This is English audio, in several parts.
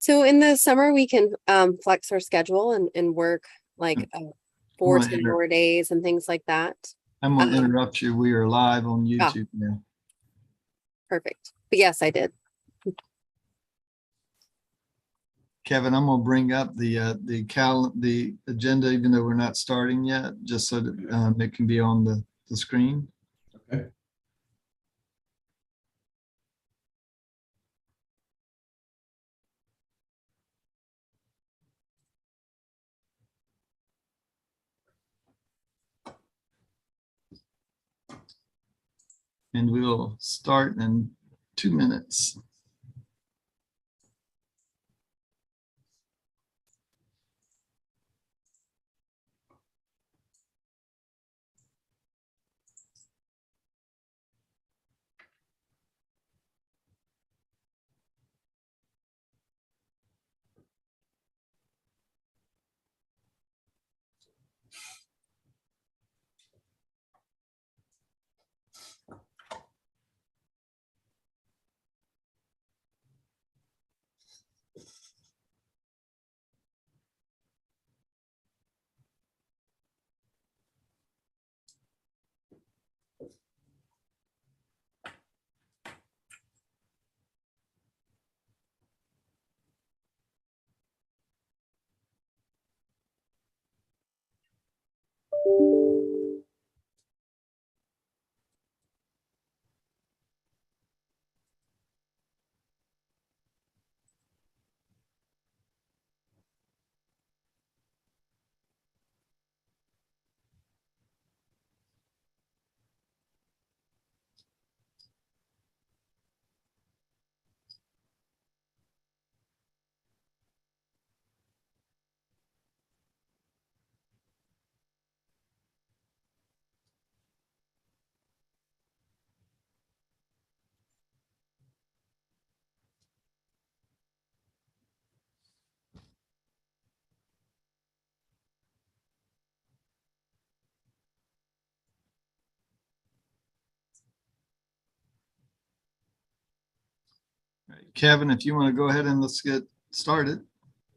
So in the summer, we can flex our schedule and work like I'm 4 gonna 10-hour days and things like that. I'm gonna Um, interrupt you. We are live on oh, YouTube now. perfect. But yes, I did. Kevin, I'm gonna bring up the agenda, even though we're not starting yet, just so that it can be on the screen. Okay. And we'll start in 2 minutes. Kevin, if you want to go ahead and let's get started.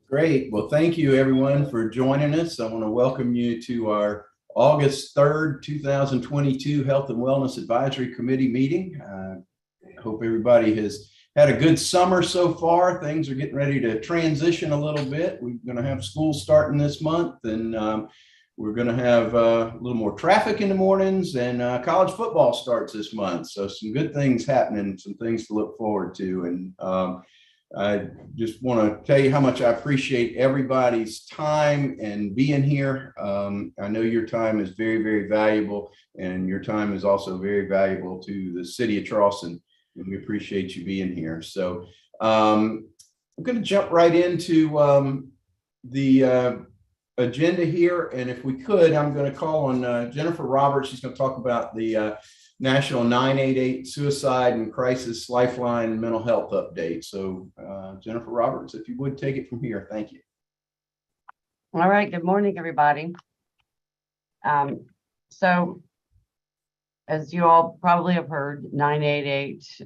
Great. Well, thank you everyone for joining us. I want to welcome you to our August 3rd, 2022 Health and Wellness Advisory Committee meeting. I hope everybody has had a good summer so far. Things are getting ready to transition a little bit. We're going to have school starting this month, and we're going to have a little more traffic in the mornings, and college football starts this month. So some good things happening, some things to look forward to. And I just want to tell you how much I appreciate everybody's time and being here. I know your time is very, very valuable, and your time is also very valuable to the city of Charleston, and we appreciate you being here. So I'm going to jump right into the agenda here, and if we could, I'm going to call on Jennifer Roberts. She's going to talk about the National 988 Suicide and Crisis Lifeline Mental Health Update. So Jennifer Roberts, if you would take it from here. Thank you. All right. Good morning, everybody. So as you all probably have heard, 988,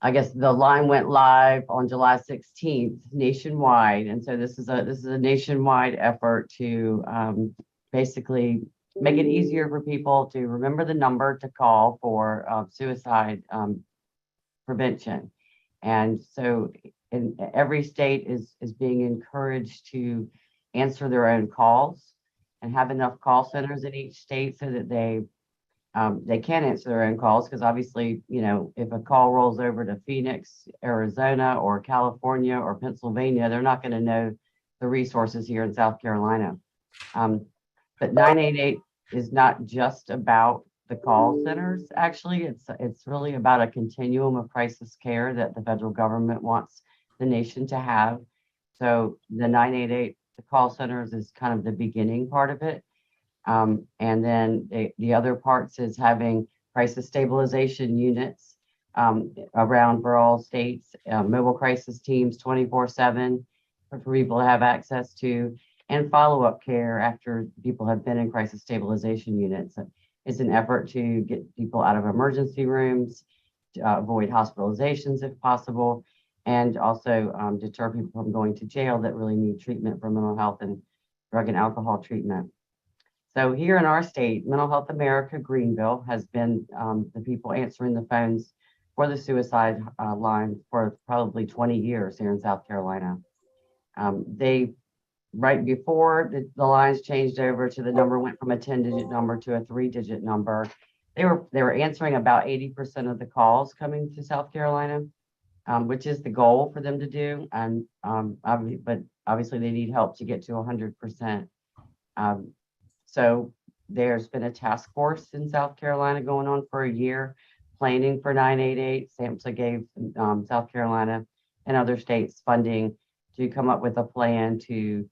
I guess the line went live on July 16th nationwide. And so this is a nationwide effort to basically make it easier for people to remember the number to call for suicide prevention. And so in every state is being encouraged to answer their own calls and have enough call centers in each state so that they can answer their own calls, because obviously, you know, if a call rolls over to Phoenix, Arizona, or California or Pennsylvania, they're not going to know the resources here in South Carolina. But 988 is not just about the call centers. Actually, it's really about a continuum of crisis care that the federal government wants the nation to have. So the 988, the call centers, is kind of the beginning part of it. And then the other parts is having crisis stabilization units around for all states, mobile crisis teams 24/7 for people to have access to, and follow-up care after people have been in crisis stabilization units. It's an effort to get people out of emergency rooms, to avoid hospitalizations if possible, and also deter people from going to jail that really need treatment for mental health and drug and alcohol treatment. So here in our state, Mental Health America Greenville has been the people answering the phones for the suicide line for probably 20 years here in South Carolina. They, right before the lines changed over to the number went from a 10-digit number to a 3-digit number, they were answering about 80% of the calls coming to South Carolina, which is the goal for them to do. And but obviously they need help to get to 100%. So there's been a task force in South Carolina going on for a year, planning for 988. SAMHSA gave South Carolina and other states funding to come up with a plan to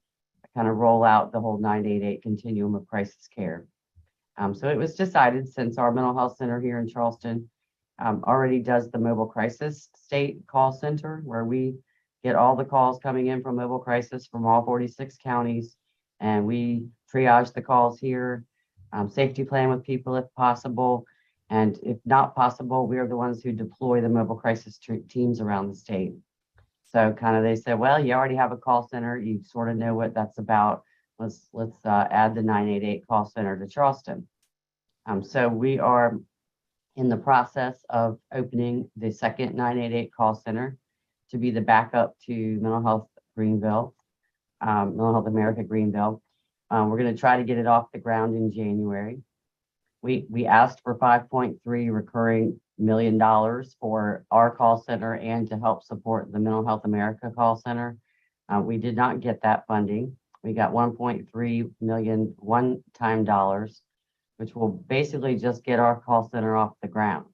kind of roll out the whole 988 continuum of crisis care. So it was decided, since our mental health center here in Charleston already does the mobile crisis state call center, where we get all the calls coming in from mobile crisis from all 46 counties, and we triage the calls here, safety plan with people if possible, and if not possible, we are the ones who deploy the mobile crisis teams around the state. So kind of they said, well, you already have a call center, you sort of know what that's about. Let's add the 988 call center to Charleston. So we are in the process of opening the second 988 call center to be the backup to Mental Health Greenville, Mental Health America Greenville. We're going to try to get it off the ground in January. We asked for $5.3 recurring million for our call center and to help support the Mental Health America call center. We did not get that funding. We got 1.3 million one-time dollars, which will basically just get our call center off the ground.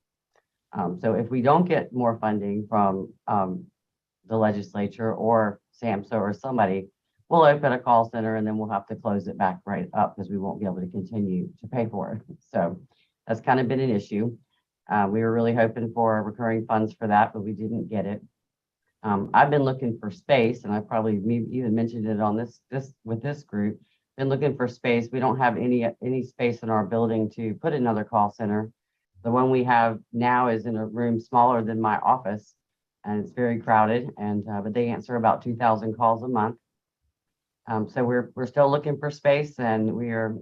So if we don't get more funding from the legislature or SAMHSA or somebody, we'll open a call center and then we'll have to close it back right up because we won't be able to continue to pay for it. So that's kind of been an issue. We were really hoping for recurring funds for that, but we didn't get it. I've been looking for space, and I probably even mentioned it on this with this group. Been looking for space. We don't have any space in our building to put another call center. The one we have now is in a room smaller than my office, and it's very crowded. And but they answer about 2,000 calls a month. So we're still looking for space, and we are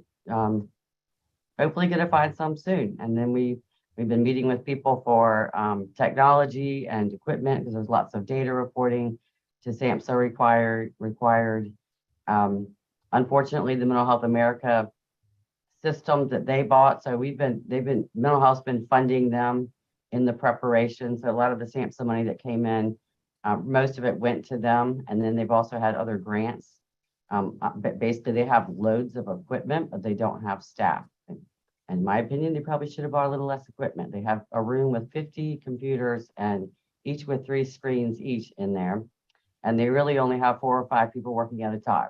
hopefully going to find some soon. And then we've been meeting with people for technology and equipment, because there's lots of data reporting to SAMHSA required. Unfortunately, the Mental Health America system that they bought, so mental health's been funding them in the preparation. So a lot of the SAMHSA money that came in, most of it went to them, and then they've also had other grants. But basically, they have loads of equipment, but they don't have staff. In my opinion, they probably should have bought a little less equipment. They have a room with 50 computers, and each with 3 screens each in there. And they really only have 4 or 5 people working at a time,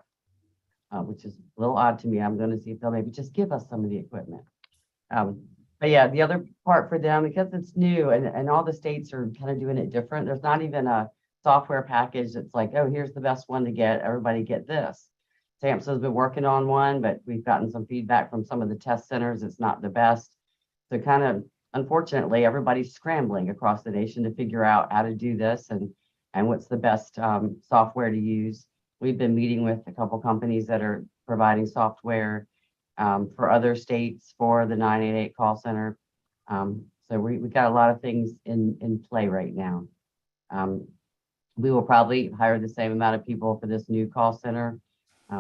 which is a little odd to me. I'm going to see if they'll maybe just give us some of the equipment. But yeah, the other part for them, because it's new and all the states are kind of doing it different, there's not even a software package that's like, oh, here's the best one to get. Everybody get this. SAMHSA has been working on one, but we've gotten some feedback from some of the test centers. It's not the best. So kind of, unfortunately, everybody's scrambling across the nation to figure out how to do this and what's the best software to use. We've been meeting with a couple companies that are providing software for other states for the 988 call center. So we've got a lot of things in play right now. We will probably hire the same amount of people for this new call center.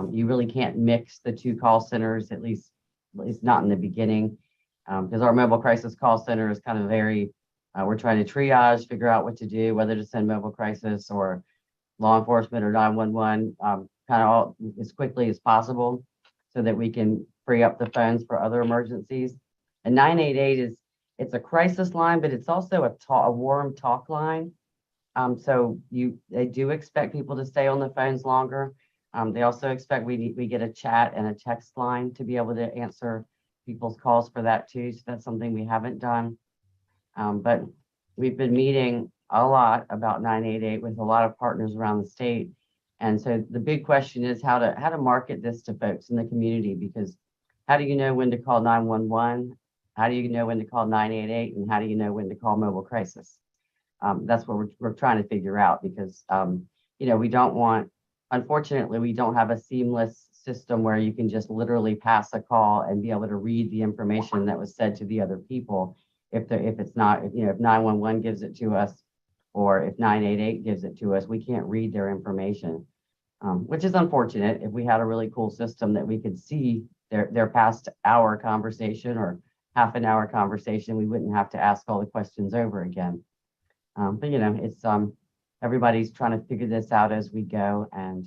You really can't mix the 2 call centers, at least not in the beginning, because our mobile crisis call center is kind of we're trying to triage, figure out what to do, whether to send mobile crisis or law enforcement or 911, kind of all as quickly as possible so that we can free up the phones for other emergencies. And 988 it's a crisis line, but it's also a warm talk line. So they do expect people to stay on the phones longer. They also expect we get a chat and a text line to be able to answer people's calls for that too. So that's something we haven't done. But we've been meeting a lot about 988 with a lot of partners around the state. And so the big question is how to market this to folks in the community, because how do you know when to call 911? How do you know when to call 988? And how do you know when to call mobile crisis? That's what we're trying to figure out because, you know, we don't want, unfortunately, we don't have a seamless system where you can just literally pass a call and be able to read the information that was said to the other people. If it's not, you know, if 911 gives it to us or if 988 gives it to us, we can't read their information, which is unfortunate. If we had a really cool system that we could see their past hour conversation or half an hour conversation, we wouldn't have to ask all the questions over again. But you know, it's everybody's trying to figure this out as we go, and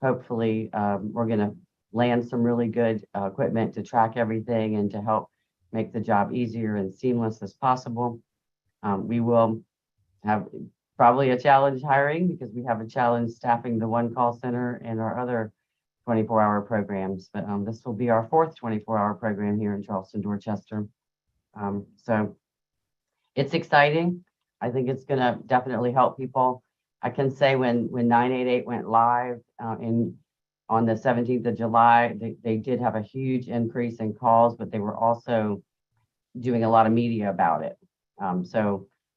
hopefully we're going to land some really good equipment to track everything and to help make the job easier and seamless as possible. We will have probably a challenge hiring because we have a challenge staffing the one call center and our other 24-hour programs, but this will be our 4th 24-hour program here in Charleston, Dorchester. So it's exciting. I think it's going to definitely help people. I can say when 988 went live on the 17th of July, they did have a huge increase in calls, but they were also doing a lot of media about it.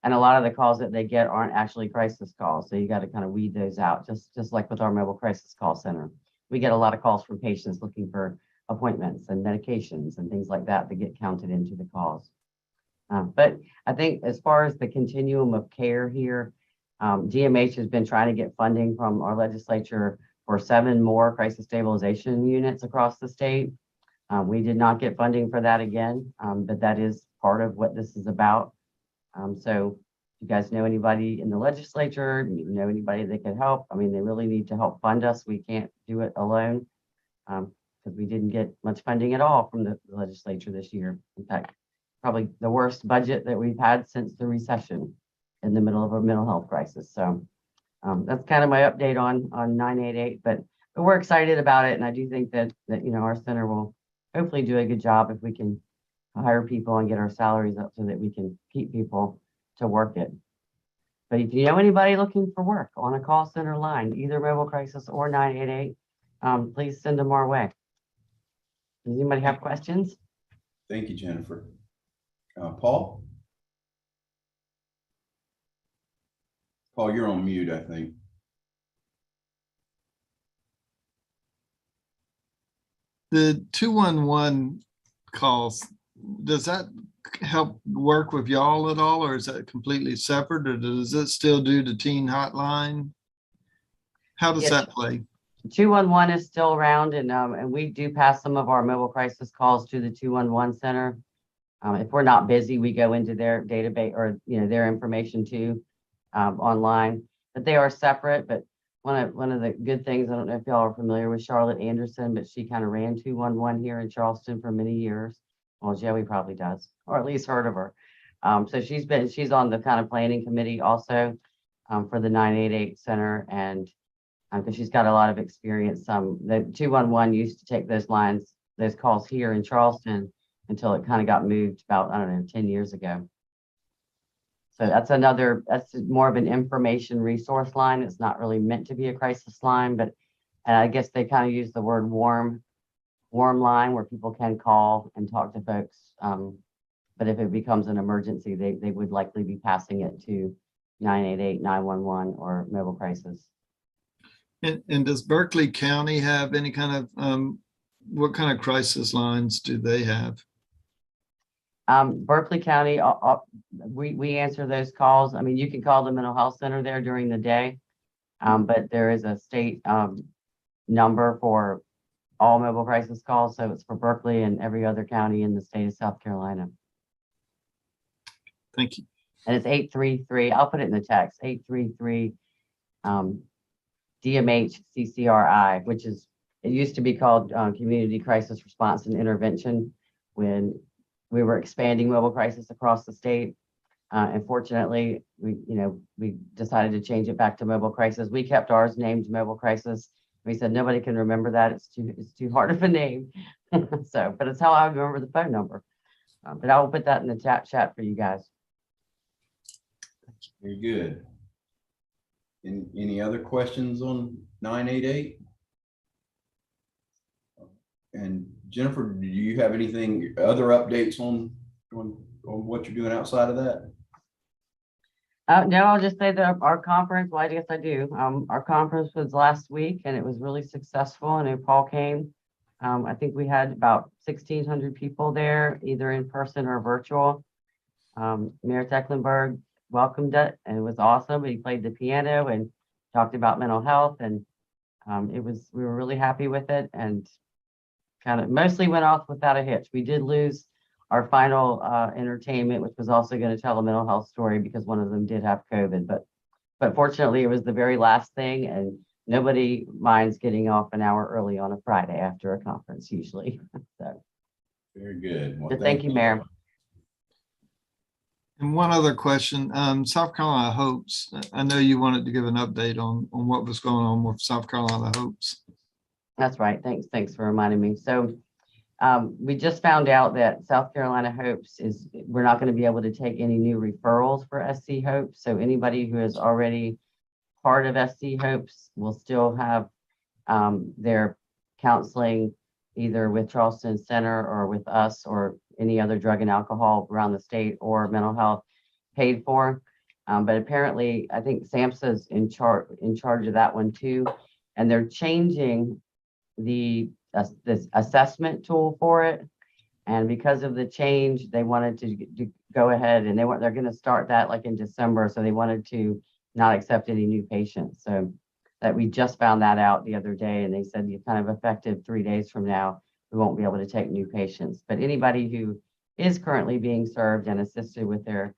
And a lot of the calls that they get aren't actually crisis calls. So you got to kind of weed those out, just like with our mobile crisis call center. We get a lot of calls from patients looking for appointments and medications and things like that get counted into the calls. But I think as far as the continuum of care here, DMH has been trying to get funding from our legislature for 7 more crisis stabilization units across the state. We did not get funding for that again, but that is part of what this is about. So if you guys know anybody in the legislature, you know anybody that could help, I mean, they really need to help fund us. We can't do it alone because we didn't get much funding at all from the legislature this year. In fact, probably the worst budget that we've had since the recession in the middle of a mental health crisis. So that's kind of my update on 988, but we're excited about it. And I do think that you know, our center will hopefully do a good job if we can hire people and get our salaries up so that we can keep people to work it. But if you know anybody looking for work on a call center line, either mobile crisis or 988, please send them our way. Does anybody have questions? Thank you, Jennifer. Paul? Paul, you're on mute, I think. The 211 calls, does that help work with y'all at all, or is that completely separate, or does it still do the teen hotline? How does Yes. that play? 211 is still around, and we do pass some of our mobile crisis calls to the 211 center. If we're not busy, we go into their database or you know their information too online. But they are separate. But one of the good things, I don't know if y'all are familiar with Charlotte Anderson, but she kind of ran 211 here in Charleston for many years. Well, Joey probably does, or at least heard of her. So she's on the kind of planning committee also for the 988 center, and because she's got a lot of experience. The 211 used to take those calls here in Charleston until it kind of got moved about, I don't know, 10 years ago. So that's more of an information resource line. It's not really meant to be a crisis line, but and I guess they kind of use the word warm line where people can call and talk to folks. But if it becomes an emergency, they would likely be passing it to 988, 911, or mobile crisis. And does Berkeley County have any kind of, what kind of crisis lines do they have? Berkeley County, we answer those calls. I mean, you can call the mental health center there during the day, but there is a state number for all mobile crisis calls. So it's for Berkeley and every other county in the state of South Carolina. Thank you. And it's 833, I'll put it in the text, 833 DMH CCRI, which is, it used to be called Community Crisis Response and Intervention when we were expanding mobile crisis across the state. Unfortunately, we decided to change it back to mobile crisis. We kept ours named mobile crisis. We said nobody can remember that. It's too hard of a name. So, but it's how I remember the phone number. But I will put that in the chat for you guys. Very good. Any other questions on 988? And Jennifer, do you have anything, other updates on what you're doing outside of that? No, I'll just say that our conference, well, I guess I do. Our conference was last week and it was really successful. I know Paul came. I think we had about 1,600 people there, either in person or virtual. Mayor Tecklenburg welcomed it and it was awesome. He played the piano and talked about mental health, and we were really happy with it, and kind of mostly went off without a hitch. We did lose our final entertainment, which was also going to tell a mental health story because one of them did have COVID, but fortunately it was the very last thing, and nobody minds getting off an hour early on a Friday after a conference usually. So Very good. Well, but thank you, Mayor. And one other question, South Carolina Hopes, I know you wanted to give an update on what was going on with South Carolina Hopes. That's right. Thanks for reminding me. So we just found out that South Carolina Hopes we're not going to be able to take any new referrals for SC Hopes. So anybody who is already part of SC Hopes will still have their counseling either with Charleston Center or with us or any other drug and alcohol around the state or mental health paid for. But apparently, I think SAMHSA's in charge of that one too. And they're changing this assessment tool for it. And because of the change, they wanted to go ahead and they're going to start that like in December. So they wanted to not accept any new patients. So that we just found that out the other day, and they said you kind of effective 3 days from now, we won't be able to take new patients. But anybody who is currently being served and assisted with their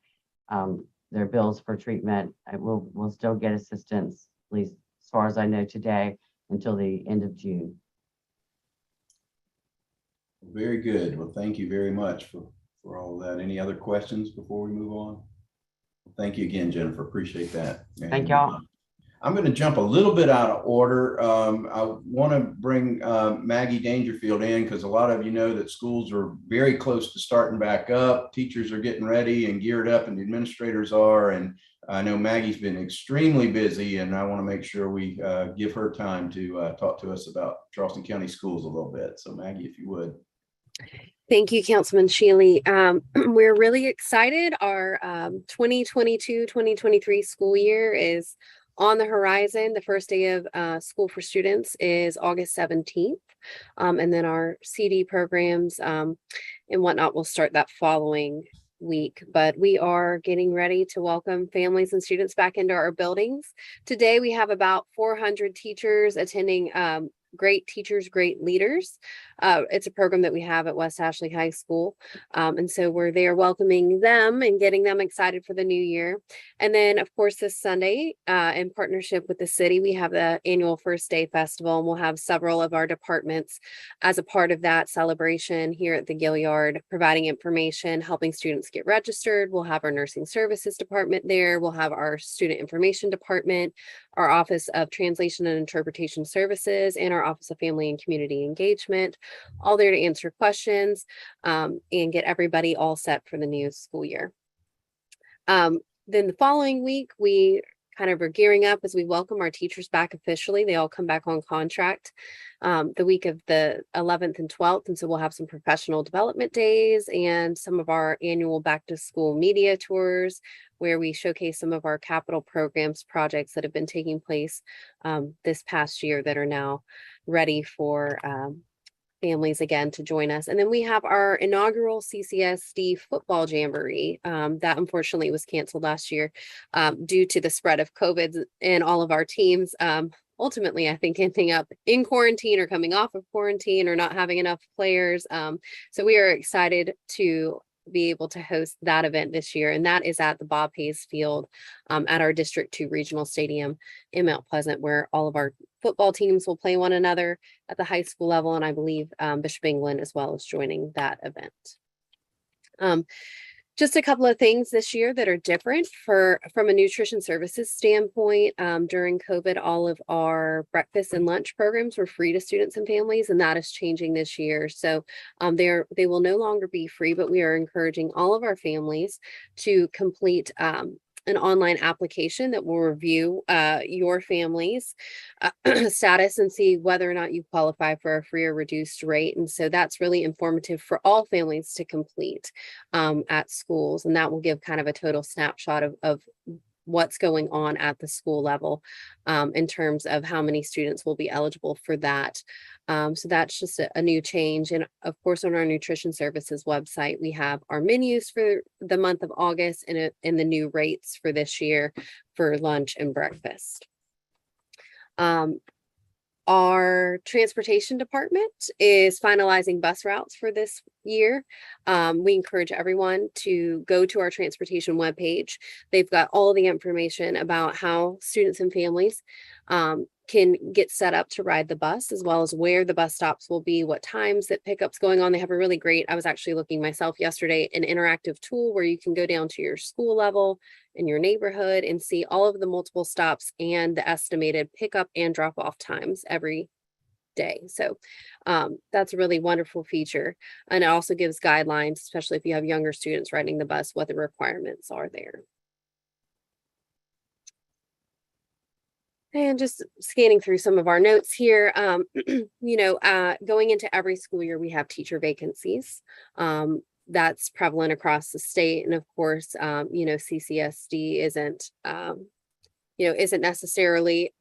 bills for treatment will still get assistance, at least as far as I know today, until the end of June. Very good. Well, thank you very much for all of that. Any other questions before we move on? Thank you again, Jennifer. Appreciate that. Thank y'all. I'm going to jump a little bit out of order. I want to bring Maggie Dangerfield in because a lot of you know that schools are very close to starting back up. Teachers are getting ready and geared up, and the administrators are. And I know Maggie's been extremely busy, and I want to make sure we give her time to talk to us about Charleston County schools a little bit. So Maggie, if you would. Thank you, Councilman Shealy. We're really excited. Our 2022-2023 school year is on the horizon. The first day of school for students is August 17th. And then our CD programs and whatnot will start that following week. But we are getting ready to welcome families and students back into our buildings. Today, we have about 400 teachers attending Great Teachers, Great Leaders. It's a program that we have at West Ashley High School. And so we're there welcoming them and getting them excited for the new year. And then, of course, this Sunday, in partnership with the city, we have the annual First Day Festival, and we'll have several of our departments as a part of that celebration here at the Gilliard, providing information, helping students get registered. We'll have our nursing services department there. We'll have our student information department, our Office of Translation and Interpretation Services, and our Office of Family and Community Engagement, all there to answer questions and get everybody all set for the new school year. Then the following week, we kind of are gearing up as we welcome our teachers back officially. They all come back on contract the week of the 11th and 12th. And so we'll have some professional development days and some of our annual back to school media tours where we showcase some of our capital programs projects that have been taking place this past year that are now ready for families again to join us. And then we have our inaugural CCSD football jamboree that unfortunately was canceled last year due to the spread of COVID in all of our teams. Ultimately, I think ending up in quarantine or coming off of quarantine or not having enough players. So we are excited to be able to host that event this year, and that is at the Bob Hayes Field at our District 2 Regional Stadium in Mount Pleasant, where all of our football teams will play one another at the high school level, and I believe Bishop England as well is joining that event. Just a couple of things this year that are different from a nutrition services standpoint. During COVID, all of our breakfast and lunch programs were free to students and families, and that is changing this year. So they will no longer be free, but we are encouraging all of our families to complete an online application that will review your family's status and see whether or not you qualify for a free or reduced rate. And so that's really informative for all families to complete at schools. And that will give kind of a total snapshot of what's going on at the school level in terms of how many students will be eligible for that. So that's just a new change. And of course, on our nutrition services website, we have our menus for the month of August and the new rates for this year for lunch and breakfast. Our transportation department is finalizing bus routes for this year. We encourage everyone to go to our transportation webpage. They've got all the information about how students and families can get set up to ride the bus, as well as where the bus stops will be, what times that pickup's going on. They have a really great, I was actually looking myself yesterday, an interactive tool where you can go down to your school level in your neighborhood and see all of the multiple stops and the estimated pickup and drop off times every day. So that's a really wonderful feature. And it also gives guidelines, especially if you have younger students riding the bus, what the requirements are there. And just scanning through some of our notes here, going into every school year, we have teacher vacancies. That's prevalent across the state. And of course, CCSD isn't necessarily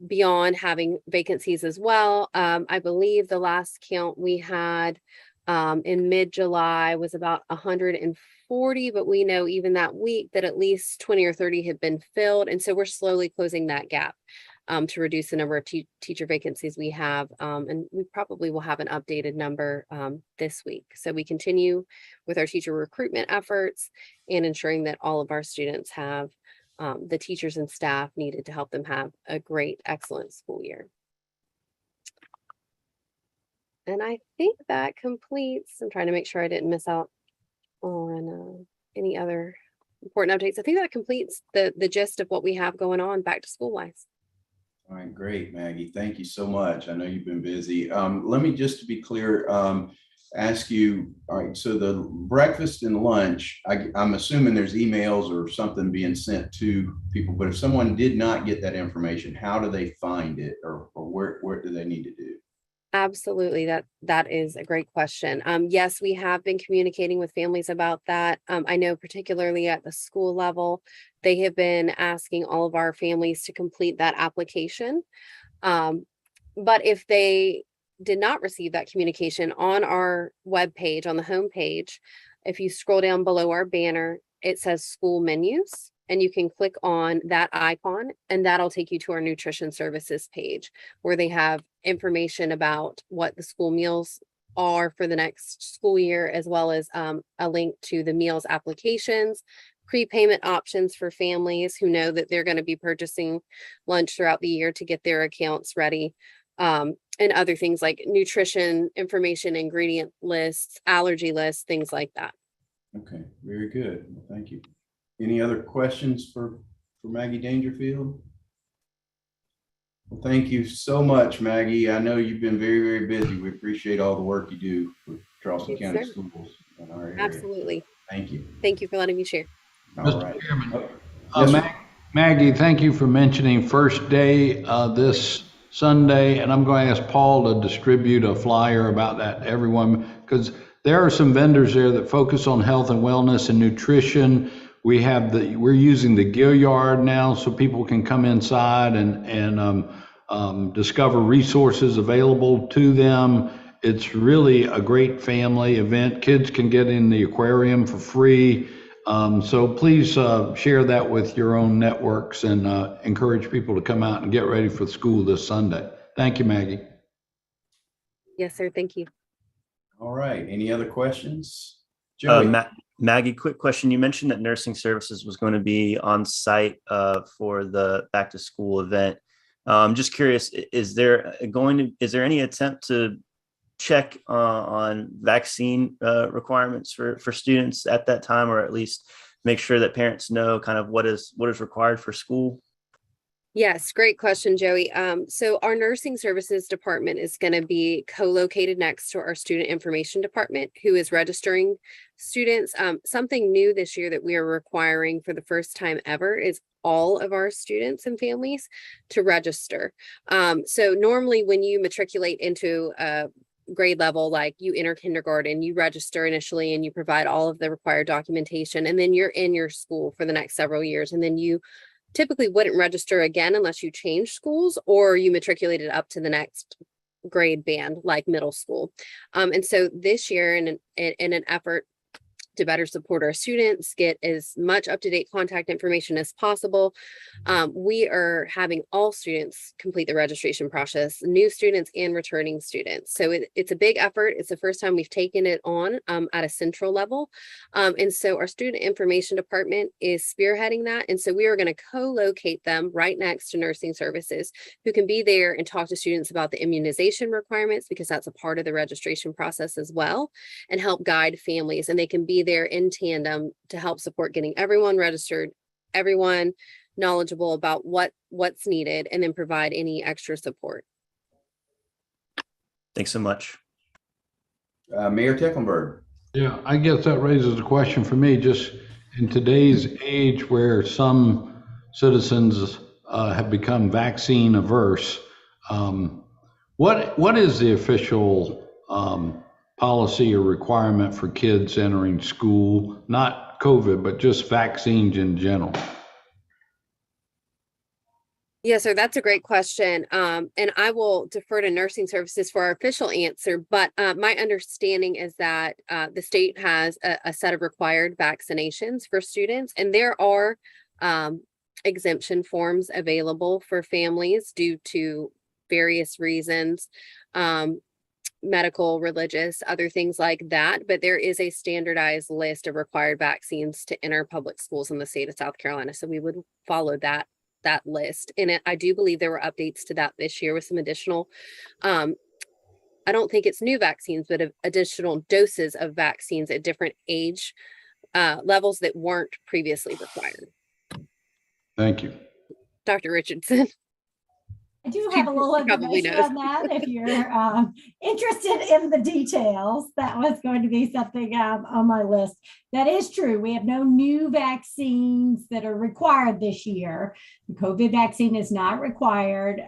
beyond having vacancies as well. I believe the last count we had in mid-July was about 140, but we know even that week that at least 20 or 30 had been filled. And so we're slowly closing that gap to reduce the number of teacher vacancies we have. And we probably will have an updated number this week. So we continue with our teacher recruitment efforts and ensuring that all of our students have the teachers and staff needed to help them have a great, excellent school year. And I think that completes, I'm trying to make sure I didn't miss out on any other important updates. I think that completes the gist of what we have going on back to school wise. All right, great, Maggie. Thank you so much. I know you've been busy. Let me just to be clear, ask you, all right, so the breakfast and lunch, I'm assuming there's emails or something being sent to people, but if someone did not get that information, how do they find it, or where do they need to do? Absolutely. That is a great question. Yes, we have been communicating with families about that. I know particularly at the school level, they have been asking all of our families to complete that application. But if they did not receive that communication on our webpage, on the homepage, if you scroll down below our banner, it says school menus. And you can click on that icon and that'll take you to our nutrition services page where they have information about what the school meals are for the next school year, as well as a link to the meals applications, prepayment options for families who know that they're going to be purchasing lunch throughout the year to get their accounts ready, and other things like nutrition information, ingredient lists, allergy lists, things like that. Okay, very good. Well, thank you. Any other questions for Maggie Dangerfield? Well, thank you so much, Maggie. I know you've been very, very busy. We appreciate all the work you do for Charleston Yes, County sir. Schools in our area. Absolutely. Thank you. Thank you for letting me share. All Mr. right. Chairman, Yes, sir. Maggie, thank you for mentioning first day this Sunday, and I'm going to ask Paul to distribute a flyer about that to everyone, because there are some vendors there that focus on health and wellness and nutrition. We're using the Gilliard now, so people can come inside and discover resources available to them. It's really a great family event. Kids can get in the aquarium for free. So please share that with your own networks and encourage people to come out and get ready for school this Sunday. Thank you, Maggie. Yes, sir. Thank you. All right. Any other questions? Joey? Maggie, quick question. You mentioned that nursing services was going to be on site for the back to school event. I'm just curious, is there any attempt to check on vaccine requirements for students at that time, or at least make sure that parents know kind of what is required for school? Yes, great question, Joey. So our nursing services department is going to be co-located next to our student information department, who is registering students. Something new this year that we are requiring for the first time ever is all of our students and families to register. So normally when you matriculate into grade level, like you enter kindergarten, you register initially and you provide all of the required documentation, and then you're in your school for the next several years. And then you typically wouldn't register again unless you change schools or you matriculated up to the next grade band, like middle school. And so this year, in an effort to better support our students, get as much up-to-date contact information as possible, we are having all students complete the registration process, new students and returning students. So it's a big effort. It's the first time we've taken it on at a central level. And so our student information department is spearheading that. And so we are going to co-locate them right next to nursing services, who can be there and talk to students about the immunization requirements, because that's a part of the registration process as well, and help guide families. And they can be there in tandem to help support getting everyone registered, everyone knowledgeable about what's needed, and then provide any extra support. Thanks so much. Mayor Tecklenburg. Yeah, I guess that raises a question for me, just in today's age where some citizens have become vaccine averse. What is the official policy or requirement for kids entering school, not COVID, but just vaccines in general? Yeah, so that's a great question. And I will defer to nursing services for our official answer, but my understanding is that the state has a set of required vaccinations for students, and there are exemption forms available for families due to various reasons. Medical, religious, other things like that. But there is a standardized list of required vaccines to enter public schools in the state of South Carolina. So we would follow that list. And I do believe there were updates to that this year with some additional, I don't think it's new vaccines, but additional doses of vaccines at different age levels that weren't previously required. Thank you. Dr. Richardson. I do have a little information on that. If you're interested in the details, that was going to be something on my list. That is true. We have no new vaccines that are required this year. The COVID vaccine is not required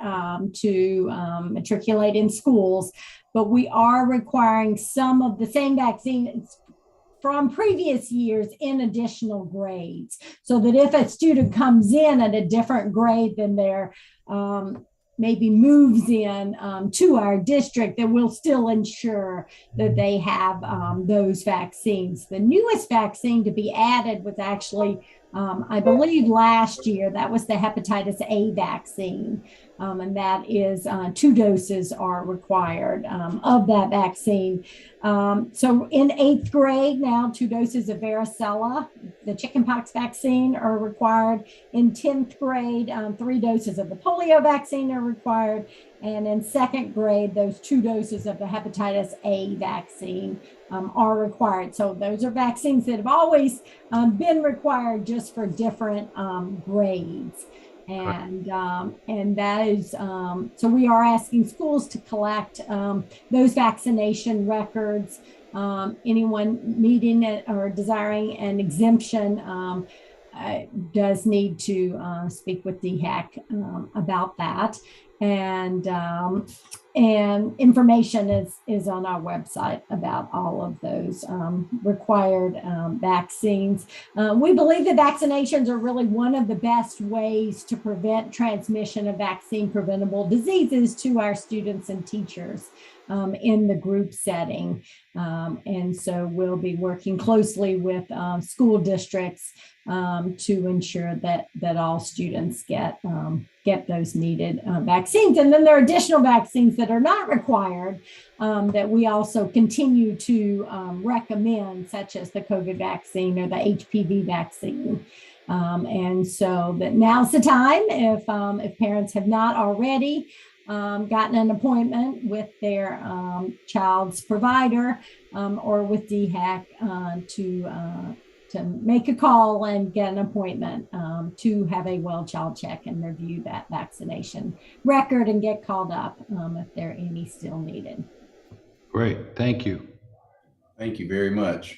to matriculate in schools, but we are requiring some of the same vaccines from previous years in additional grades, so that if a student comes in at a different grade than their maybe moves in to our district, that will still ensure that they have those vaccines. The newest vaccine to be added was actually, I believe last year, that was the hepatitis A vaccine. And that is 2 doses are required of that vaccine. So in 8th grade now, 2 doses of varicella, the chickenpox vaccine, are required. In 10th grade, 3 doses of the polio vaccine are required. And in 2nd grade, those 2 doses of the hepatitis A vaccine are required. So those are vaccines that have always been required, just for different grades. And that is, so we are asking schools to collect those vaccination records. Anyone needing it or desiring an exemption does need to speak with DHEC about that. And information is on our website about all of those required vaccines. We believe that vaccinations are really one of the best ways to prevent transmission of vaccine preventable diseases to our students and teachers in the group setting. And so we'll be working closely with school districts to ensure that all students get those needed vaccines. And then there are additional vaccines that are not required that we also continue to recommend, such as the COVID vaccine or the HPV vaccine. And so that now's the time, if parents have not already gotten an appointment with their child's provider or with DHEC to make a call and get an appointment to have a well child check and review that vaccination record and get called up if there are any still needed. Great, thank you. Thank you very much.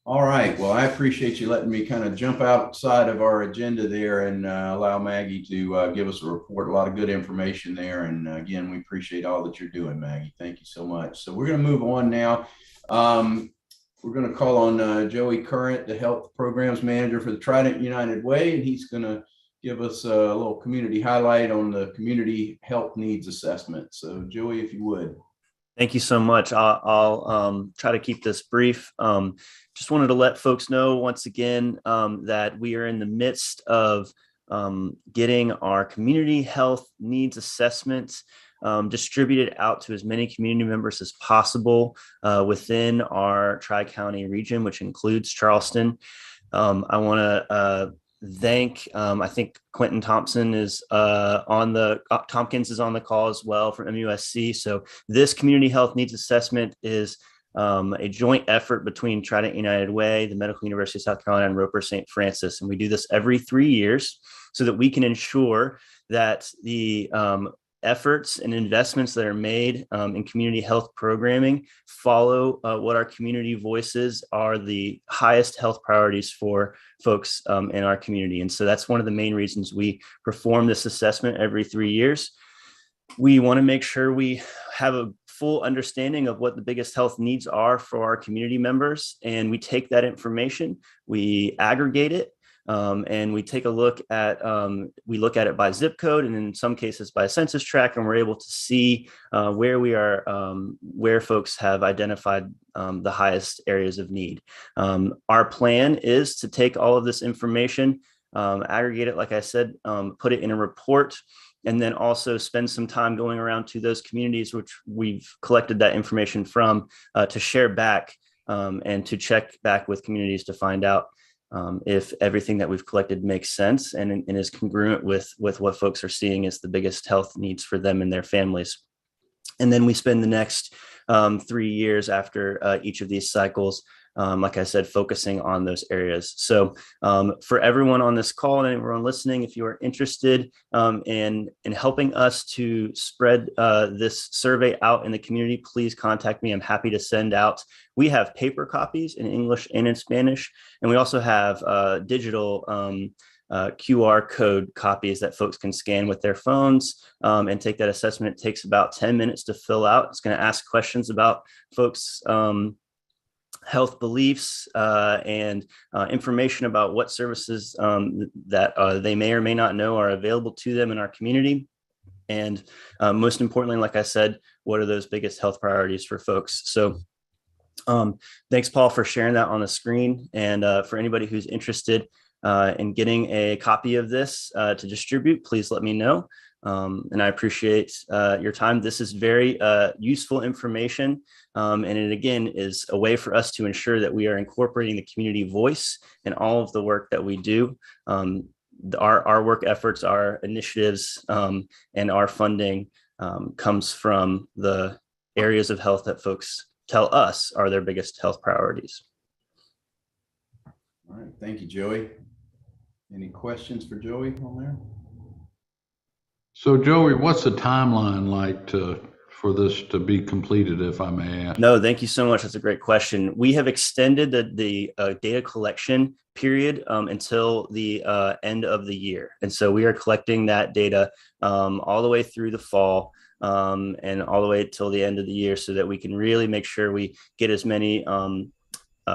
All right. Well, I appreciate you letting me kind of jump outside of our agenda there and allow Maggie to give us a report. A lot of good information there. And again, we appreciate all that you're doing, Maggie. Thank you so much. So we're going to move on now. We're going to call on Joey Current, the Health Programs Manager for the Trident United Way, and he's going to give us a little community highlight on the Community Health Needs Assessment. So Joey, if you would. Thank you so much. I'll try to keep this brief. Just wanted to let folks know once again that we are in the midst of getting our community health needs assessments distributed out to as many community members as possible within our Tri-County region, which includes Charleston. I want to thank, I think Quentin Thompson is Tompkins is on the call as well from MUSC. So this community health needs assessment is a joint effort between Trident United Way, the Medical University of South Carolina, and Roper St. Francis. And we do this every 3 years so that we can ensure that the efforts and investments that are made in community health programming follow what our community voices are the highest health priorities for folks in our community. And so that's one of the main reasons we perform this assessment every 3 years. We want to make sure we have a full understanding of what the biggest health needs are for our community members. And we take that information, we aggregate it, and we take a look at, we look at it by zip code and in some cases by census tract, and we're able to see where we are, where folks have identified the highest areas of need. Our plan is to take all of this information, aggregate it, like I said, put it in a report, and then also spend some time going around to those communities which we've collected that information from to share back and to check back with communities to find out if everything that we've collected makes sense and is congruent with what folks are seeing as the biggest health needs for them and their families. And then we spend the next 3 years after each of these cycles, like I said, focusing on those areas. So for everyone on this call and everyone listening, if you are interested in helping us to spread this survey out in the community, please contact me. I'm happy to send out. We have paper copies in English and in Spanish, and we also have digital QR code copies that folks can scan with their phones and take that assessment. It takes about 10 minutes to fill out. It's going to ask questions about folks' health beliefs and information about what services that they may or may not know are available to them in our community. And most importantly, like I said, what are those biggest health priorities for folks? So thanks, Paul, for sharing that on the screen. And for anybody who's interested in getting a copy of this to distribute, please let me know. And I appreciate your time. This is very useful information. And it, again, is a way for us to ensure that we are incorporating the community voice in all of the work that we do. Our work efforts, our initiatives, and our funding comes from the areas of health that folks tell us are their biggest health priorities. All right. Thank you, Joey. Any questions for Joey on there? So Joey, what's the timeline like for this to be completed, if I may ask? No, thank you so much. That's a great question. We have extended the data collection period until the end of the year. And so we are collecting that data all the way through the fall and all the way till the end of the year so that we can really make sure we get as many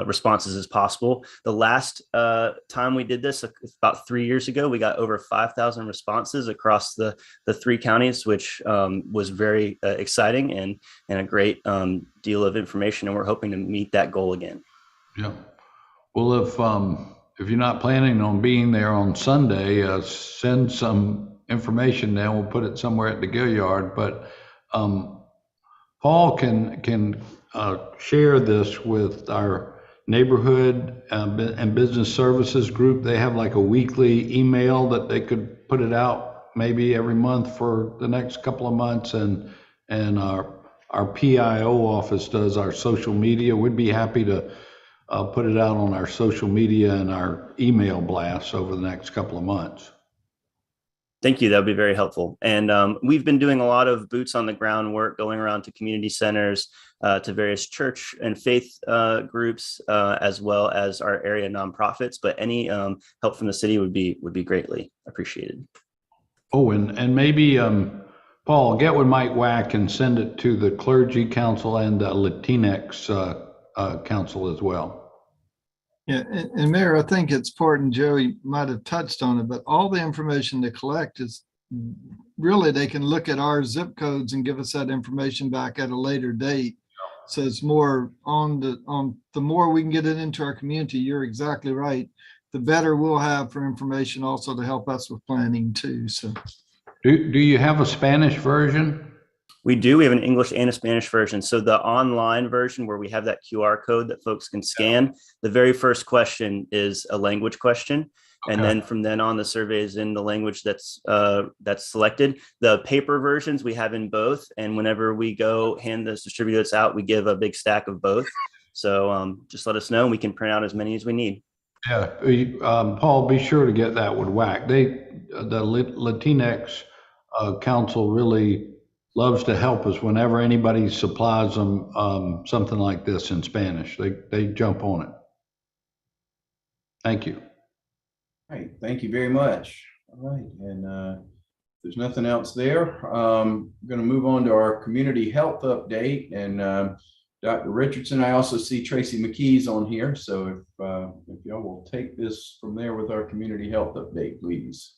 responses as possible. The last time we did this, about 3 years ago, we got over 5,000 responses across the 3 counties, which was very exciting and a great deal of information. And we're hoping to meet that goal again. Yeah. Well, if you're not planning on being there on Sunday, send some information down. We'll put it somewhere at the Gilliard. But Paul can share this with our neighborhood and business services group. They have like a weekly email that they could put it out maybe every month for the next couple of months. And our PIO office does our social media. We'd be happy to put it out on our social media and our email blasts over the next couple of months. Thank you. That would be very helpful. And we've been doing a lot of boots on the ground work, going around to community centers, to various church and faith groups, as well as our area nonprofits. But any help from the city would be greatly appreciated. Oh, and maybe, Paul, get with Mike Wack and send it to the Clergy Council and the Latinx Council as well. Yeah, and Mayor, I think it's important, Joey might have touched on it, but all the information they collect is really, they can look at our zip codes and give us that information back at a later date. So it's more on the more we can get it into our community, you're exactly right, the better we'll have for information also to help us with planning too. So Do you have a Spanish version? We do. We have an English and a Spanish version. So the online version where we have that QR code that folks can scan, the very first question is a language question. And then from then on, the survey is in the language that's selected. The paper versions we have in both. And whenever we go hand those distributors out, we give a big stack of both. So just let us know and we can print out as many as we need. Yeah, Paul, be sure to get that with WAC. The Latinx Council really loves to help us whenever anybody supplies them something like this in Spanish. They jump on it. Thank you. All right, thank you very much. All right, and if there's nothing else there, I'm going to move on to our community health update. And Dr. Richardson, I also see Tracy McKee's on here. So if y'all will take this from there with our community health update, please.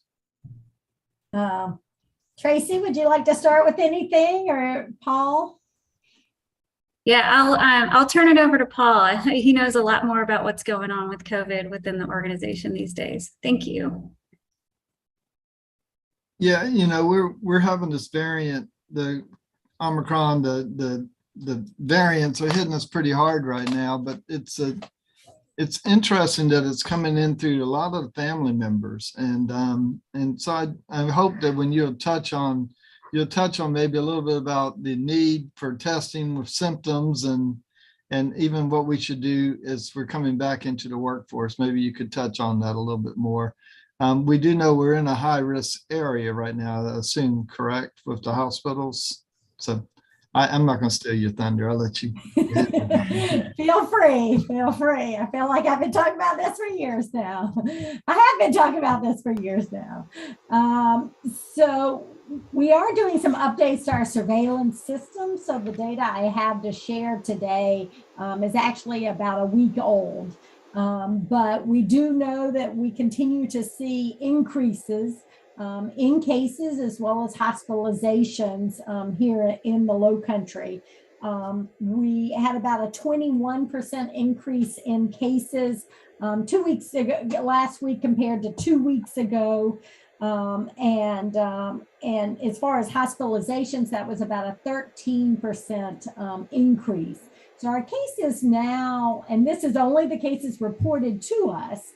Tracy, would you like to start with anything, or Paul? Yeah, I'll turn it over to Paul. He knows a lot more about what's going on with COVID within the organization these days. Thank you. yeah, you know, we're having this variant, the Omicron, the variants are hitting us pretty hard right now, but it's interesting that it's coming in through a lot of the family members. And so I hope that when you'll touch on maybe a little bit about the need for testing with symptoms and even what we should do as we're coming back into the workforce. Maybe you could touch on that a little bit more. We do know we're in a high risk area right now, I assume, correct, with the hospitals. So I'm not going to steal your thunder. I'll let you. Feel free. I feel like I've been talking about this for years now. I have been talking about this for years now. So we are doing some updates to our surveillance system. So the data I have to share today is actually about a week old. But we do know that we continue to see increases in cases as well as hospitalizations here in the Low Country. We had about a 21% increase in cases 2 weeks ago, last week compared to 2 weeks ago. And as far as hospitalizations, that was about a 13% increase. So our cases now, and this is only the cases reported to us,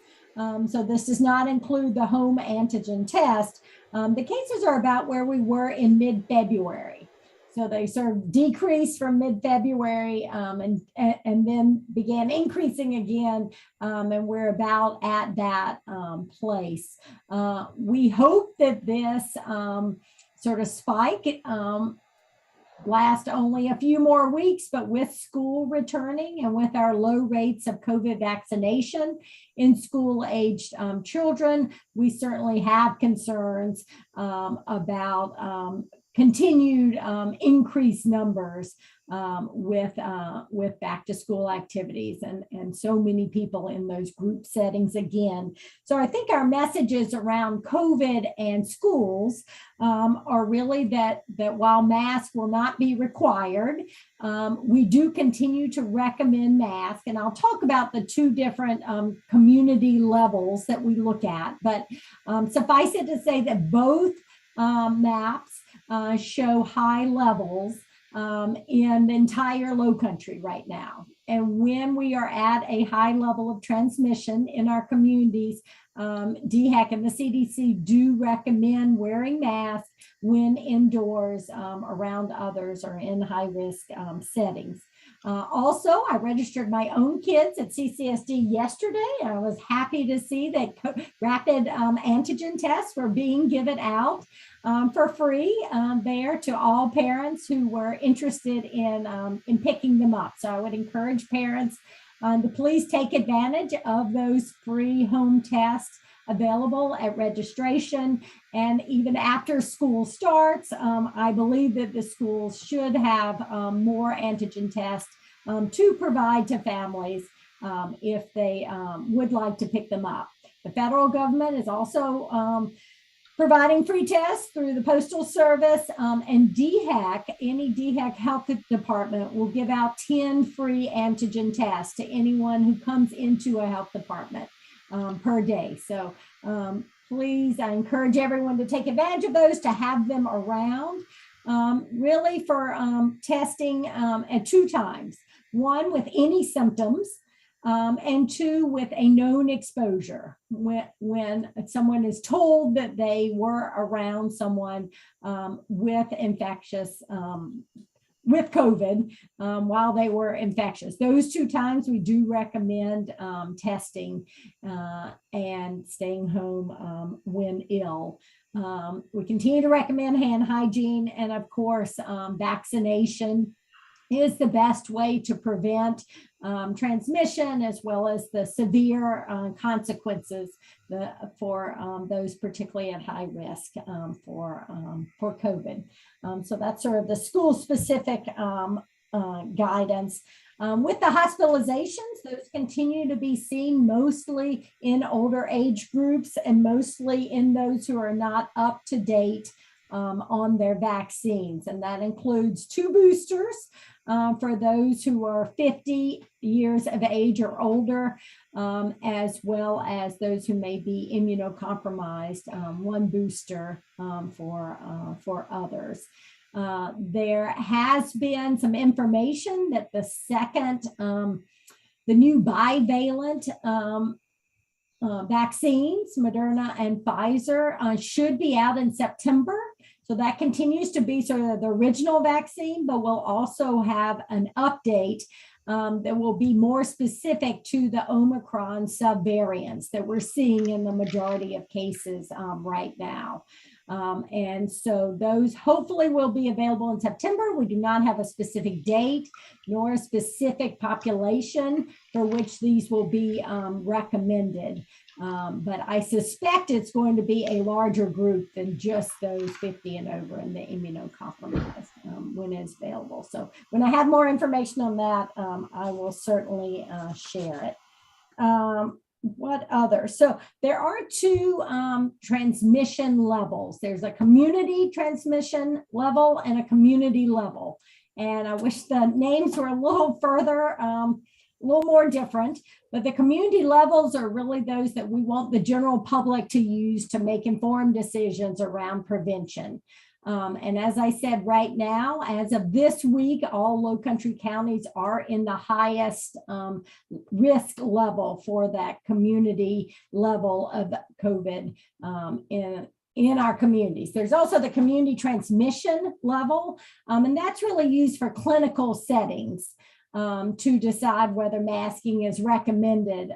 so this does not include the home antigen test. The cases are about where we were in mid-February. So they sort of decreased from mid-February and then began increasing again. And we're about at that place. We hope that this sort of spike last only a few more weeks, but with school returning and with our low rates of COVID vaccination in school-aged children, we certainly have concerns about continued increased numbers with back to school activities and so many people in those group settings again. So I think our messages around COVID and schools are really that while masks will not be required, we do continue to recommend masks. And I'll talk about the two different community levels that we look at, but suffice it to say that both maps show high levels in the entire Low Country right now. And when we are at a high level of transmission in our communities, DHEC and the CDC do recommend wearing masks when indoors around others or in high risk settings. Also, I registered my own kids at CCSD yesterday. I was happy to see that rapid antigen tests were being given out for free there to all parents who were interested in picking them up. So I would encourage parents to please take advantage of those free home tests available at registration. And even after school starts, I believe that the schools should have more antigen tests to provide to families if they would like to pick them up. The federal government is also providing free tests through the Postal Service, and DHEC, any DHEC health department will give out 10 free antigen tests to anyone who comes into a health department per day. So please, I encourage everyone to take advantage of those, to have them around, really for testing at 2 times. 1 with any symptoms, and 2 with a known exposure. When someone is told that they were around someone with infectious, with COVID while they were infectious. Those 2 times we do recommend testing and staying home when ill. We continue to recommend hand hygiene, and of course, vaccination is the best way to prevent transmission, as well as the severe consequences for those particularly at high risk for COVID. So that's sort of the school-specific guidance. With the hospitalizations, those continue to be seen mostly in older age groups and mostly in those who are not up to date on their vaccines. And that includes 2 boosters for those who are 50 years of age or older, as well as those who may be immunocompromised, 1 booster for others. There has been some information that the new bivalent vaccines, Moderna and Pfizer, should be out in September. So that continues to be sort of the original vaccine, but we'll also have an update that will be more specific to the Omicron subvariants that we're seeing in the majority of cases right now. And so those hopefully will be available in September. We do not have a specific date nor a specific population for which these will be recommended. But I suspect it's going to be a larger group than just those 50 and over and the immunocompromised when it's available. So when I have more information on that, I will certainly share it. What other? So there are 2 transmission levels. There's a community transmission level and a community level. And I wish the names were a little further, a little more different, but the community levels are really those that we want the general public to use to make informed decisions around prevention. And as I said, right now, as of this week, all low country counties are in the highest risk level for that community level of COVID in our communities. There's also the community transmission level, and that's really used for clinical settings to decide whether masking is recommended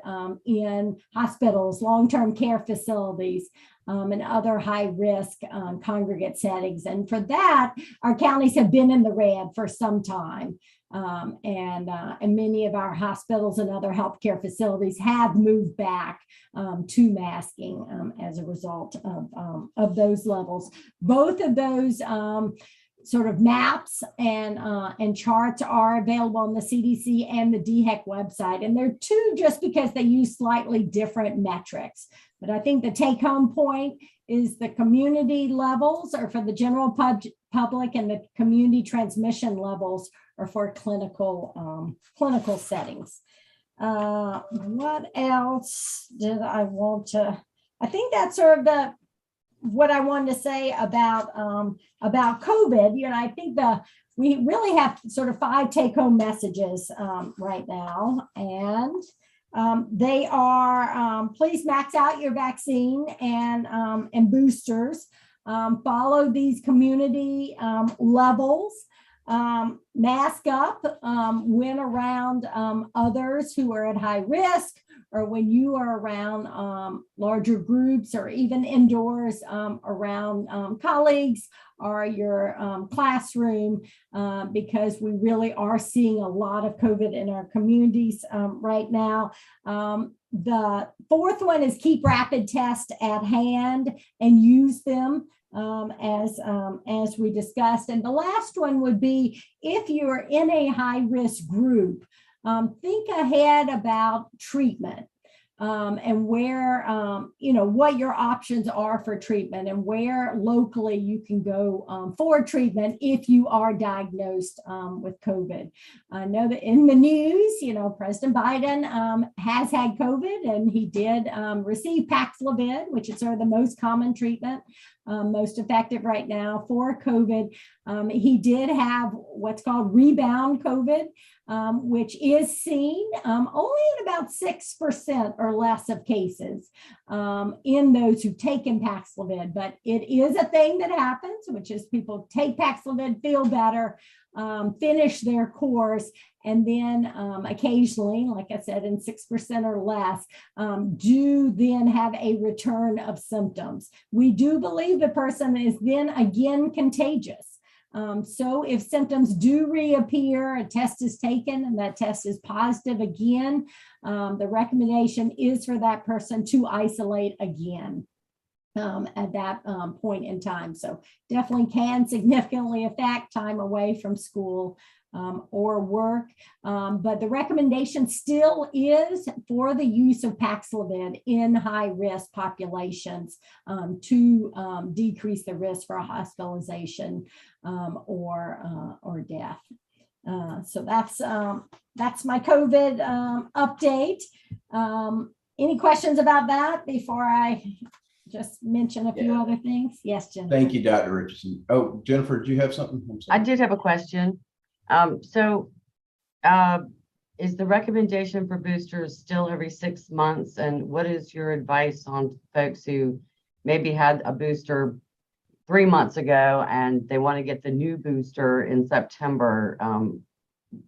in hospitals, long-term care facilities, and other high-risk congregate settings. And for that, our counties have been in the red for some time. And many of our hospitals and other healthcare facilities have moved back to masking as a result of those levels. Both of those sort of maps and charts are available on the CDC and the DHEC website. And they're 2 just because they use slightly different metrics. But I think the take-home point is the community levels are for the general public, and the community transmission levels are for clinical settings. What else did I want to? I think that's sort of what I wanted to say about COVID. I think we really have sort of 5 take-home messages right now, and they are: please max out your vaccine and boosters. Follow these community levels. mask up when around others who are at high risk, or when you are around larger groups, or even indoors around colleagues or your classroom, because we really are seeing a lot of COVID in our communities right now. The fourth one is keep rapid tests at hand and use them as we discussed. And the last one would be, if you're in a high-risk group, think ahead about treatment. And where, what your options are for treatment, and where locally you can go for treatment if you are diagnosed with COVID. I know that in the news, President Biden has had COVID, and he did receive Paxlovid, which is sort of the most common treatment, most effective right now for COVID. He did have what's called rebound COVID, which is seen only in about 6% or less of cases in those who've taken Paxlovid. But it is a thing that happens, which is people take Paxlovid, feel better, finish their course, and then occasionally, like I said, in 6% or less, do then have a return of symptoms. We do believe the person is then again contagious. So if symptoms do reappear, a test is taken and that test is positive again, the recommendation is for that person to isolate again at that point in time. So definitely can significantly affect time away from school or work. But the recommendation still is for the use of Paxlovid in high-risk populations to decrease the risk for hospitalization or death. So that's my COVID update. Any questions about that before I just mention a few other things? Yes, Jennifer. Thank you, Dr. Richardson. Oh, Jennifer, do you have something? I did have a question. Is the recommendation for boosters still every 6 months? And what is your advice on folks who maybe had a booster 3 months ago and they want to get the new booster in September?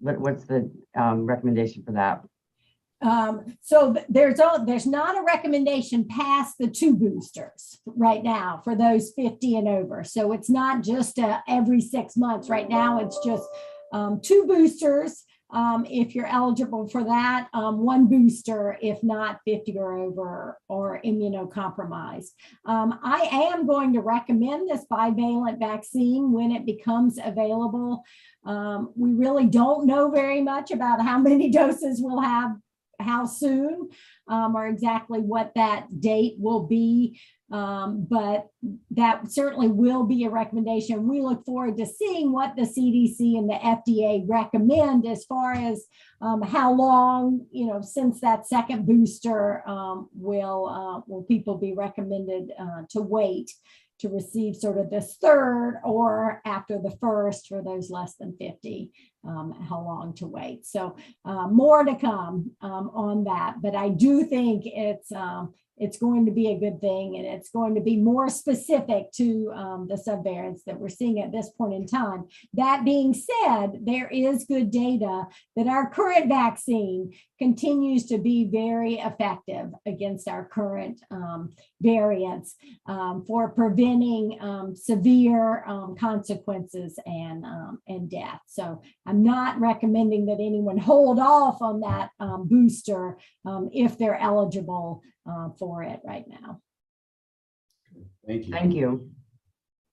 What's the recommendation for that? So there's not a recommendation past the 2 boosters right now for those 50 and over. So it's not just every 6 months. Right now, it's just 2 boosters if you're eligible for that, 1 booster if not 50 or over or immunocompromised. I am going to recommend this bivalent vaccine when it becomes available. We really don't know very much about how many doses we'll have, how soon, or exactly what that date will be. But that certainly will be a recommendation. We look forward to seeing what the CDC and the FDA recommend as far as how long, since that second booster will people be recommended to wait to receive sort of this third, or after the first for those less than 50, how long to wait. So more to come on that, but I do think it's going to be a good thing, and it's going to be more specific to the subvariants that we're seeing at this point in time. That being said, there is good data that our current vaccine continues to be very effective against our current variants for preventing severe consequences and death. So I'm not recommending that anyone hold off on that booster if they're eligible for it right now. Thank you. Thank you.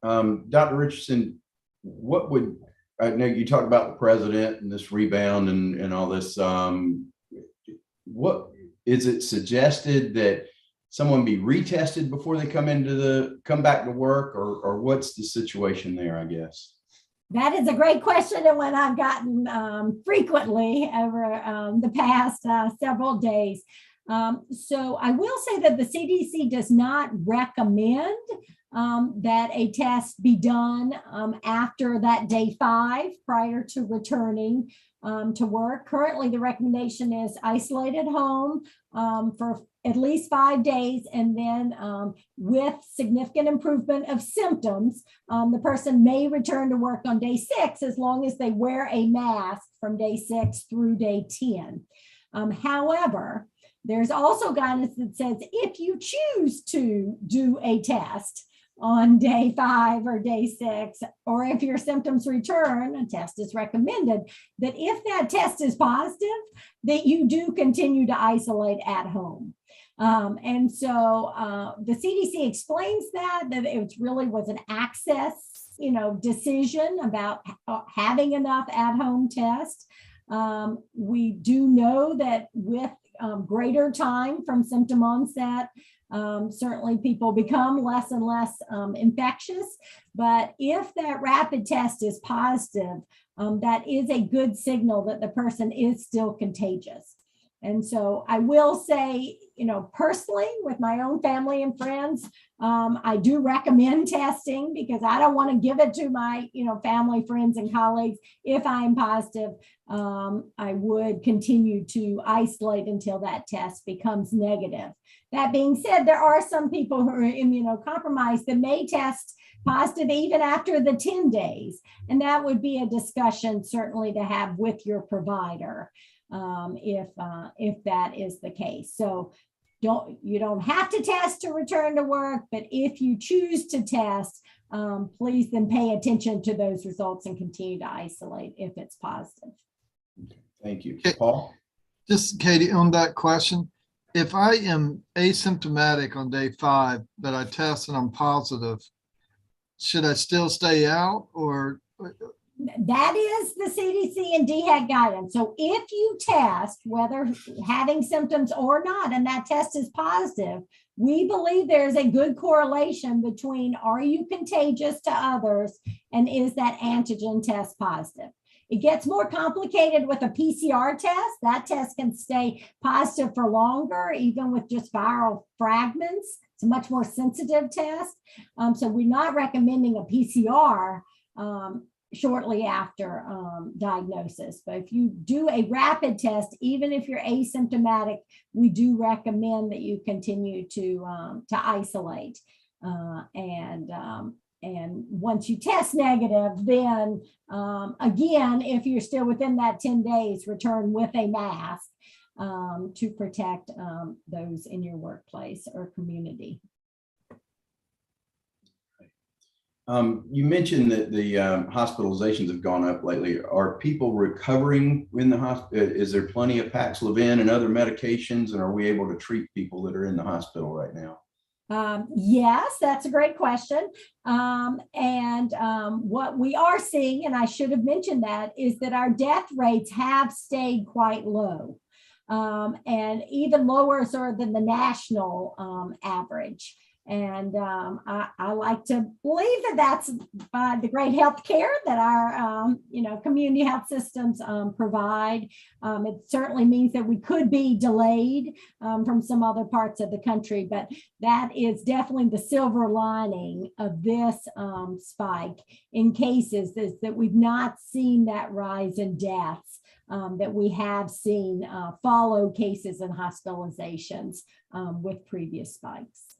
Dr. Richardson, I know you talked about the president and this rebound and all this. What is it suggested that someone be retested before they come back to work, or what's the situation there, I guess? That is a great question, and one I've gotten frequently over the past several days. So I will say that the CDC does not recommend that a test be done after that day 5 prior to returning to work. Currently, the recommendation is isolate at home for at least 5 days, and then with significant improvement of symptoms, the person may return to work on day 6 as long as they wear a mask from day 6 through day 10. However, there's also guidance that says if you choose to do a test on day 5 or day 6, or if your symptoms return, a test is recommended, that if that test is positive, that you do continue to isolate at home. And so the CDC explains that it really was an access, decision about having enough at-home tests. We do know that with greater time from symptom onset, certainly people become less and less infectious. But if that rapid test is positive, that is a good signal that the person is still contagious. And so I will say, personally, with my own family and friends, I do recommend testing because I don't want to give it to my, family, friends, and colleagues. If I'm positive, I would continue to isolate until that test becomes negative. That being said, there are some people who are immunocompromised that may test positive even after the 10 days. And that would be a discussion certainly to have with your provider. If that is the case. So you don't have to test to return to work, but if you choose to test, please then pay attention to those results and continue to isolate if it's positive. Thank you. Okay. Paul? Just Katie, on that question, if I am asymptomatic on day 5, but I test and I'm positive, should I still stay out or? That is the CDC and DHEC guidance. So if you test, whether having symptoms or not, and that test is positive, we believe there's a good correlation between are you contagious to others and is that antigen test positive. It gets more complicated with a PCR test. That test can stay positive for longer, even with just viral fragments. It's a much more sensitive test. So we're not recommending a PCR shortly after diagnosis. But if you do a rapid test, even if you're asymptomatic, we do recommend that you continue to isolate. And once you test negative, then again, if you're still within that 10 days, return with a mask to protect those in your workplace or community. You mentioned that the hospitalizations have gone up lately. Are people recovering in the hospital? Is there plenty of Paxlovid and other medications? And are we able to treat people that are in the hospital right now? Yes, that's a great question. What we are seeing, and I should have mentioned that, is that our death rates have stayed quite low, and even lower sort of than the national average. And I like to believe that that's by the great health care that our community health systems provide. It certainly means that we could be delayed from some other parts of the country, but that is definitely the silver lining of this spike in cases, is that we've not seen that rise in deaths that we have seen follow cases and hospitalizations with previous spikes.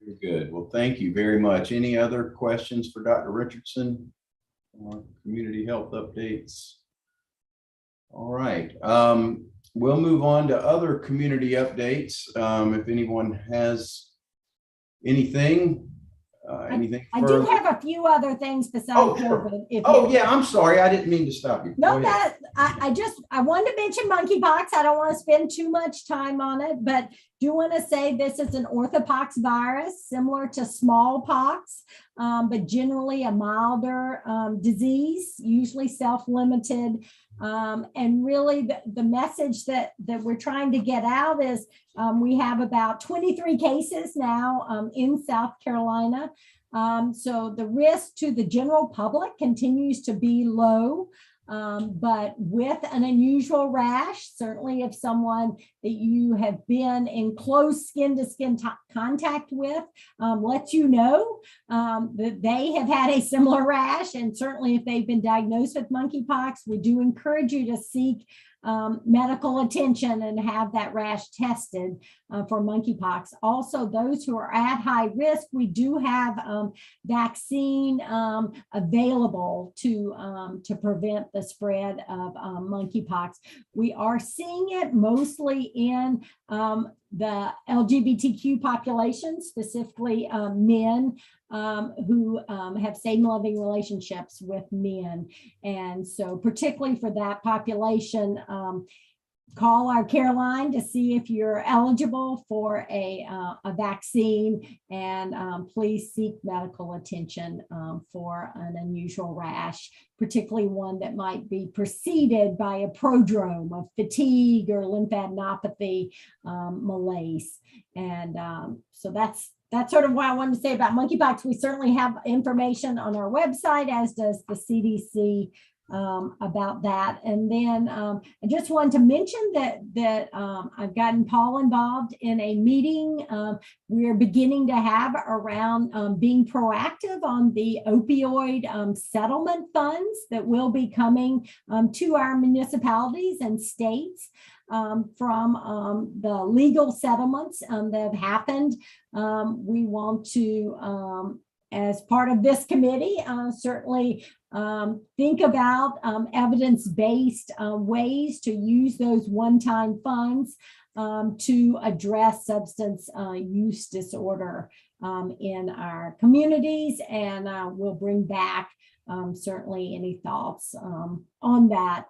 Very good. Well, thank you very much. Any other questions for Dr. Richardson or community health updates? All right. We'll move on to other community updates. If anyone has anything further. I do have a few other things besides COVID. Yeah, I'm sorry. I didn't mean to stop you. No, I wanted to mention monkeypox. I don't want to spend too much time on it, but do want to say this is an orthopox virus similar to smallpox, but generally a milder disease, usually self-limited. And really the message that we're trying to get out is we have about 23 cases now in South Carolina. So the risk to the general public continues to be low. But with an unusual rash, certainly if someone that you have been in close skin-to-skin contact with lets you know that they have had a similar rash, and certainly if they've been diagnosed with monkeypox, we do encourage you to seek medical attention and have that rash tested for monkeypox. Also, those who are at high risk, we do have vaccine available to prevent the spread of monkeypox. We are seeing it mostly in the LGBTQ population, specifically men who have same loving relationships with men. And so particularly for that population, call our care line to see if you're eligible for a vaccine, and please seek medical attention for an unusual rash, particularly one that might be preceded by a prodrome of fatigue or lymphadenopathy, malaise. And so that's sort of what I wanted to say about monkeypox. We certainly have information on our website, as does the CDC, about that. And then I just wanted to mention that I've gotten Paul involved in a meeting we're beginning to have around being proactive on the opioid settlement funds that will be coming to our municipalities and states from the legal settlements that have happened. We want to, as part of this committee, certainly think about evidence-based ways to use those one-time funds to address substance use disorder in our communities. And we'll bring back certainly any thoughts on that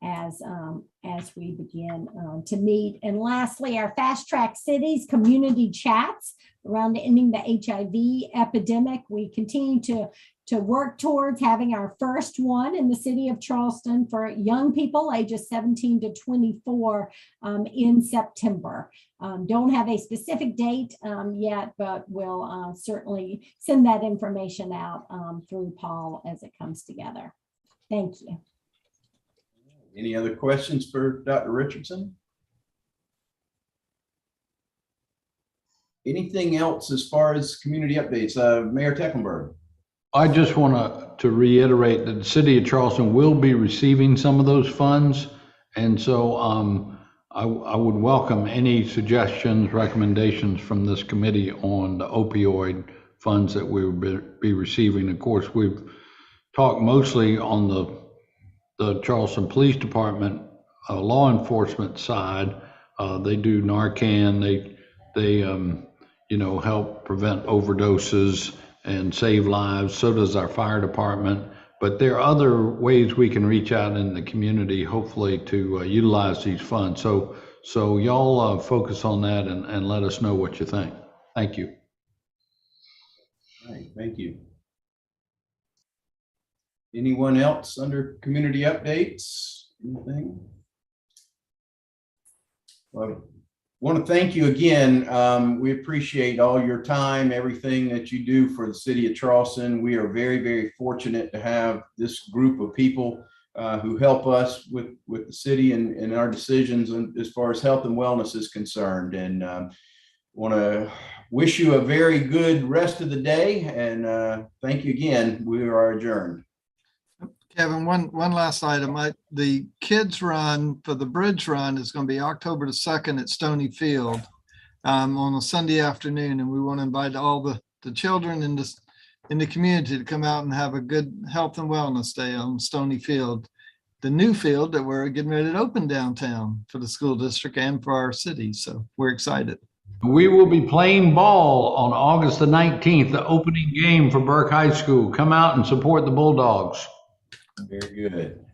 as we begin to meet. And lastly, our Fast Track Cities community chats around ending the HIV epidemic. We continue to work towards having our first one in the city of Charleston for young people ages 17 to 24 in September. Don't have a specific date yet, but we'll certainly send that information out through Paul as it comes together. Thank you. Any other questions for Dr. Richardson? Anything else as far as community updates? Mayor Tecklenburg. I just want to reiterate that the city of Charleston will be receiving some of those funds. And so I would welcome any suggestions, recommendations from this committee on the opioid funds that we will be receiving. Of course, we've talked mostly on the Charleston Police Department law enforcement side. They do Narcan, they help prevent overdoses and save lives. So does our fire department. But there are other ways we can reach out in the community, hopefully, to utilize these funds. So y'all focus on that and let us know what you think. Thank you. All right, thank you. Anyone else under community updates? Anything? Well, I want to thank you again. We appreciate all your time, everything that you do for the city of Charleston. We are very, very fortunate to have this group of people who help us with the city and our decisions as far as health and wellness is concerned. And want to wish you a very good rest of the day. And thank you again. We are adjourned. Kevin, one last item. The kids run for the bridge run is going to be October the 2nd at Stony Field on a Sunday afternoon. And we want to invite all the children in the community to come out and have a good health and wellness day on Stony Field, the new field that we're getting ready to open downtown for the school district and for our city. So we're excited. We will be playing ball on August the 19th, the opening game for Burke High School. Come out and support the Bulldogs. Very good.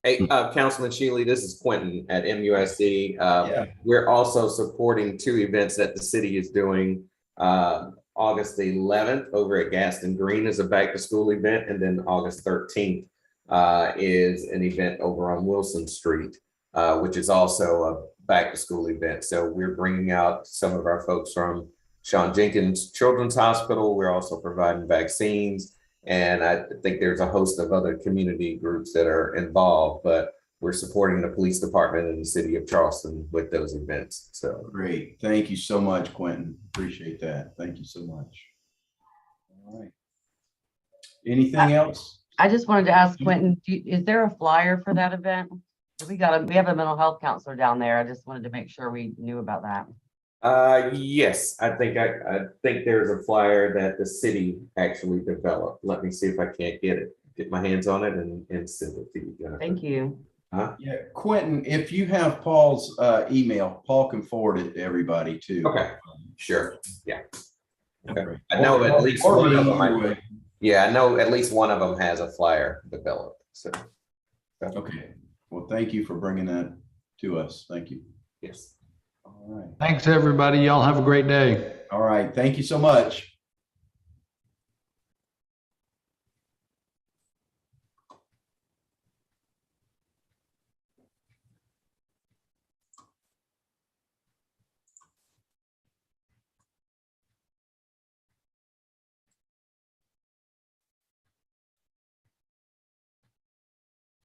Hey, Councilman Shealy, this is Quentin at MUSC. Yeah. We're also supporting two events that the city is doing. August the 11th over at Gaston Green is a back to school event. And then August 13th is an event over on Wilson Street, which is also a back to school event. So we're bringing out some of our folks from Sean Jenkins Children's Hospital. We're also providing vaccines. And I think there's a host of other community groups that are involved, but we're supporting the police department in the city of Charleston with those events. So Great. Thank you so much, Quentin. Appreciate that. Thank you so much. All right. Anything else? I just wanted to ask Quentin, is there a flyer for that event? We have a mental health counselor down there. I just wanted to make sure we knew about that. Yes, I think there's a flyer that the city actually developed. Let me see if I can't get my hands on it and send it to you, Jennifer. Thank you. Yeah, Quentin, if you have Paul's email, Paul can forward it to everybody too. Okay, sure. Yeah. Okay. Okay. I know at least Or one of me, them. either way. Yeah, I know at least one of them has a flyer developed. So, Okay. Well, thank you for bringing that to us. Thank you. yes. All right. Thanks, everybody. Y'all have a great day. All right. Thank you so much.